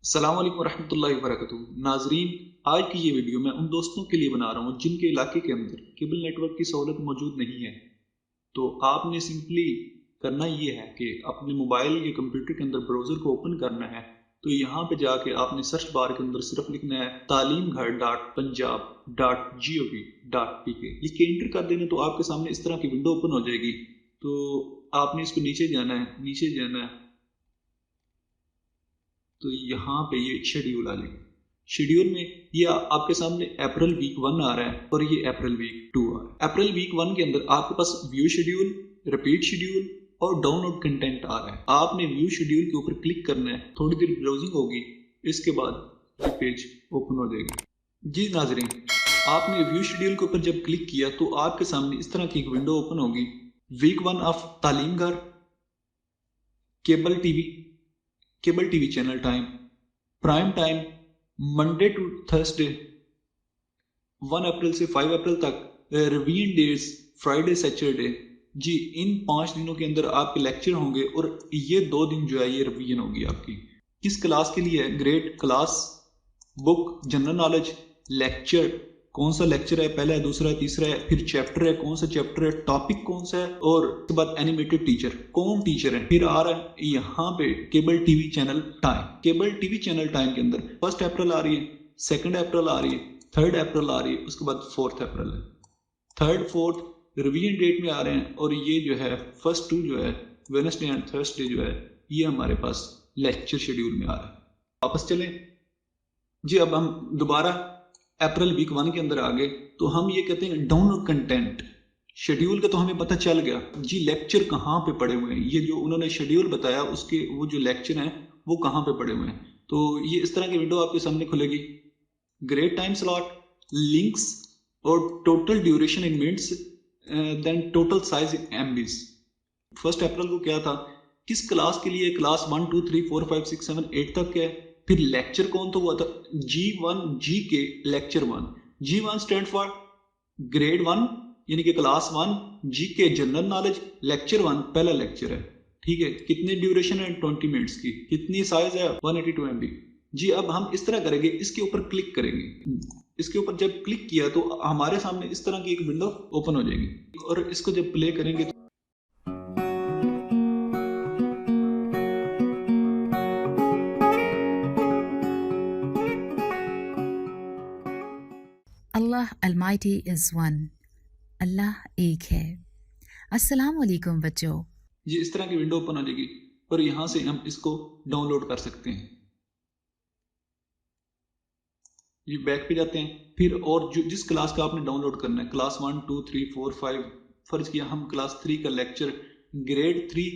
السلام علیکم ورحمۃ اللہ وبرکاتہ ناظرین، آج کی یہ ویڈیو میں ان دوستوں کے لیے بنا رہا ہوں جن کے علاقے کے اندر کیبل نیٹ ورک کی سہولت موجود نہیں ہے۔ تو آپ نے سمپلی کرنا یہ ہے کہ اپنے موبائل یا کمپیوٹر کے اندر براؤزر کو اوپن کرنا ہے۔ تو یہاں پہ جا کے آپ نے سرچ بار کے اندر صرف لکھنا ہے talimghar.punjab.gov.pk، یہ کہ انٹر کر دینا تو آپ کے سامنے اس طرح کی ونڈو اوپن ہو جائے گی۔ تو آپ نے اس کو نیچے جانا ہے تو یہاں پہ یہ شیڈیول آ لے گا۔ شیڈیول میں یہ آپ کے سامنے اپریل ویک 1 آ رہا ہے اور یہ اپریل ویک 2 آ رہا ہے۔ اپریل ویک 1 کے اندر آپ کے پاس ویو شیڈیول، ریپیٹ شیڈیول اور ڈاؤن لوڈ کنٹینٹ آ رہا ہے۔ آپ نے ویو شیڈیول کے اوپر کلک کرنا ہے، تھوڑی دیر براؤزنگ ہوگی، اس کے بعد یہ پیج اوپن ہو جائے گا۔ جی ناظرین، آپ نے ویو شیڈیول کے اوپر جب کلک کیا تو آپ کے سامنے اس طرح کی ایک ونڈو اوپن ہوگی۔ ویک 1 آف تعلیم گھر، cable T V channel time, prime time, Monday to Thursday 1 April سے 5 اپریل تک، ریویژن ڈیز فرائیڈے سیچرڈے۔ جی ان 5 دنوں کے اندر آپ کے لیکچر ہوں گے اور یہ 2 دن جو ہے یہ ریویژن ہوگی آپ کی۔ کس کلاس کے لیے ہے؟ گریڈ، کلاس، بک، جنرل نالج، لیکچر، کون سا لیکچر ہے، پہلا ہے، دوسرا ہے، تیسرا ہے، پھر چیپٹر ہے، کون سا چیپٹر ہے، ٹاپک کون سا ہے، اور اس کے بعد اینیمیٹڈ ٹیچر، کون ٹیچر ہے۔ پھر آ رہا ہے یہاں پہ cable T V channel time. Cable T V channel time کے اندر 1 اپریل آ رہی ہے، 2 اپریل آ رہی ہے، 3 اپریل آ رہی ہے، اس کے بعد 4 اپریل ہے۔ 3، 4 ریویژن ڈیٹ میں آ رہے ہیں، اور یہ جو ہے فرسٹ 2 جو ہے ویڈنسڈے اینڈ تھرسڈے جو ہے یہ ہمارے پاس لیکچر شیڈیول میں آ رہا ہے۔ واپس چلیں جی، اب ہم دوبارہ اپریل ویک 1 کے اندر آگے تو ہم یہ کہتے ہیں ڈاؤن لوڈ کنٹینٹ۔ شیڈیول کا تو ہمیں پتہ چل گیا جی لیکچر کہاں پہ پڑے ہوئے ہیں، یہ جو انہوں نے شیڈیول بتایا اس کے وہ جو لیکچر ہیں وہ کہاں پہ پڑے ہوئے ہیں۔ تو یہ اس طرح کی ونڈو آپ کے سامنے کھلے گی۔ گریڈ ٹائم سلاٹ، لنکس اور total duration in minutes, then total size in M Bs. 1 April کو کیا تھا، کس کلاس کے لیے، کلاس 1 2 3 4 5 6 7 8 تک ہے۔ پھر لیکچر کون تو ہوا تھا، G1 جی کے lecture 1۔ G1 stand for grade 1 یعنی کہ کلاس 1، جی کے جنرل نالج، لیکچر 1 پہلا لیکچر ہے، ٹھیک ہے۔ کتنی ڈیوریشن ہے، 20 منٹس کی۔ کتنی سائز ہے، 182 MB۔ جی اب ہم اس طرح کریں گے، اس کے اوپر کلک کریں گے۔ اس کے اوپر جب کلک کیا تو ہمارے سامنے اس طرح کی ایک ونڈو اوپن ہو جائے گی، اور اس کو جب پلے کریں گے اللہ المائٹی از ون، اللہ ایک ہے۔ السلام علیکم بچوں۔ جی اس طرح کی ونڈو اوپن ہو جائے گی، اور یہاں سے ہم اس کو ڈاؤن لوڈ کر سکتے ہیں۔ یہ بیک پہ جاتے ہیں، پھر اور جس کلاس کا آپ نے ڈاؤن لوڈ کرنا ہے، کلاس 1 2 3 4 5، فرض کیا ہم کلاس 3 کا lecture grade 3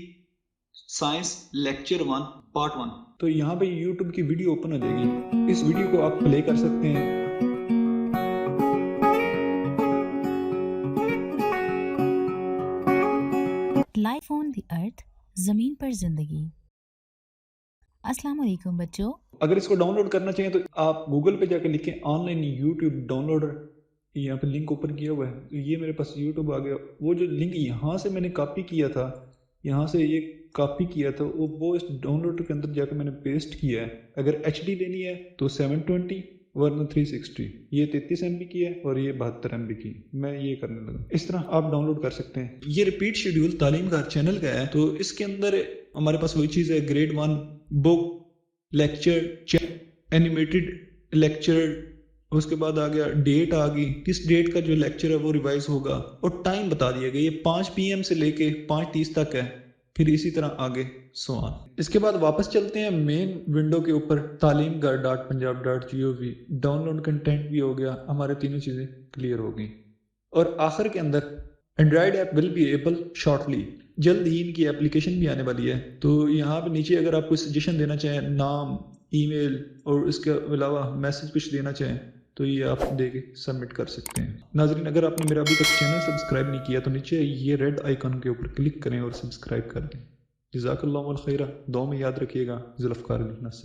science lecture 1 part 1، تو یہاں پہ یوٹیوب کی ویڈیو اوپن ہو جائے گی۔ اس ویڈیو کو آپ پلے کر سکتے ہیں۔ لائف آن دی ارتھ، زمین پر زندگی۔ السلام علیکم بچوں۔ اگر اس کو ڈاؤن لوڈ کرنا چاہیں تو آپ گوگل پہ جا کے لکھیں آن لائن یوٹیوب ڈاؤن لوڈر، یہاں پہ لنک اوپن کیا ہوا ہے، تو یہ میرے پاس یوٹیوب آ گیا۔ وہ جو لنک یہاں سے میں نے کاپی کیا تھا، یہاں سے یہ کاپی کیا تھا، وہ اس ڈاؤن لوڈر کے اندر جا کے میں نے پیسٹ کیا ہے۔ اگر HD لینی ہے تو 720 ورنہ 360، یہ 33 MB کی ہے اور یہ 72 MB کی، میں یہ کرنے لگا۔ اس طرح آپ ڈاؤن لوڈ کر سکتے ہیں۔ یہ ریپیٹ شیڈیول تعلیم گھر چینل کا ہے، تو اس کے اندر ہمارے پاس وہی چیز ہے، گریڈ 1 بک، لیکچر، اینیمیٹڈ لیکچر، اس کے بعد آ گیا ڈیٹ آ گئی، کس ڈیٹ کا جو لیکچر ہے وہ ریوائز ہوگا، اور ٹائم بتا دیا گیا، یہ 5 PM سے لے کے 5:30 تک ہے، پھر اسی طرح آگے سوال۔ اس کے بعد واپس چلتے ہیں مین ونڈو کے اوپر، تعلیم گھر .punjab.gov، ڈاؤن لوڈ کنٹینٹ بھی ہو گیا، ہمارے تینوں چیزیں کلیئر ہو گئی۔ اور آخر کے اندر Android app will be able shortly, جلد ہی ان کی اپلیکیشن بھی آنے والی ہے۔ تو یہاں پہ نیچے اگر آپ کوئی سجیشن دینا چاہیں، نام، ای میل، اور اس کے علاوہ میسج کچھ دینا چاہیں تو یہ آپ دے کے سبمٹ کر سکتے ہیں۔ ناظرین اگر آپ نے میرا ابھی تک چینل سبسکرائب نہیں کیا تو نیچے یہ ریڈ آئیکن کے اوپر کلک کریں اور سبسکرائب کر دیں۔ جزاک اللہ الخیر، دعا میں یاد رکھیے گا۔ ذوالفقار بن ناصر۔